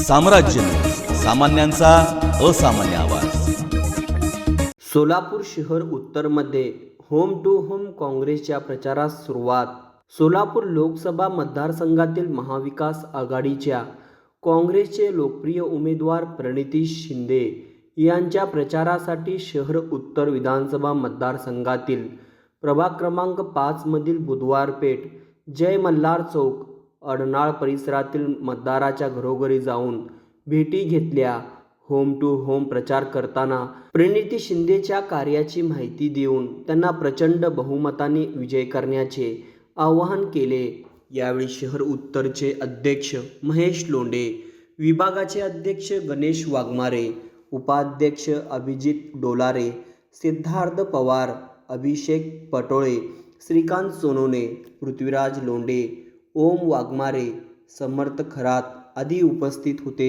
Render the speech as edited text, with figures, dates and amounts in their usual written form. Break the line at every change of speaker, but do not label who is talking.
साम्राज्य न्यूज, सामान्यांचा असामान्य आवाज।
सोलापूर शहर उत्तरमध्ये होम टू होम काँग्रेसच्या प्रचारास सुरुवात। सोलापूर लोकसभा मतदारसंघातील महाविकास आघाडीच्या काँग्रेसचे लोकप्रिय उमेदवार प्रणिती शिंदे यांच्या प्रचारासाठी शहर उत्तर विधानसभा मतदारसंघातील प्रभाग क्रमांक 5 मधील बुधवार पेठ, जय मल्हार चौक, अडनाळ परिसरातील मतदाराच्या घरोघरी जाऊन भेटी घेतल्या। होम टू होम प्रचार करताना प्रणिती शिंदेच्या कार्याची माहिती देऊन त्यांना प्रचंड बहुमताने विजय करण्याचे आवाहन केले। यावेळी शहर उत्तरचे अध्यक्ष महेश लोंढे, विभागाचे अध्यक्ष गणेश वाघमारे, उपाध्यक्ष अभिजित डोलारे, सिद्धार्थ पवार, अभिषेक पटोळे, श्रीकांत सोनोने, पृथ्वीराज लोंढे, ओम वाघमारे, समर्थ खरात आदी उपस्थित होते।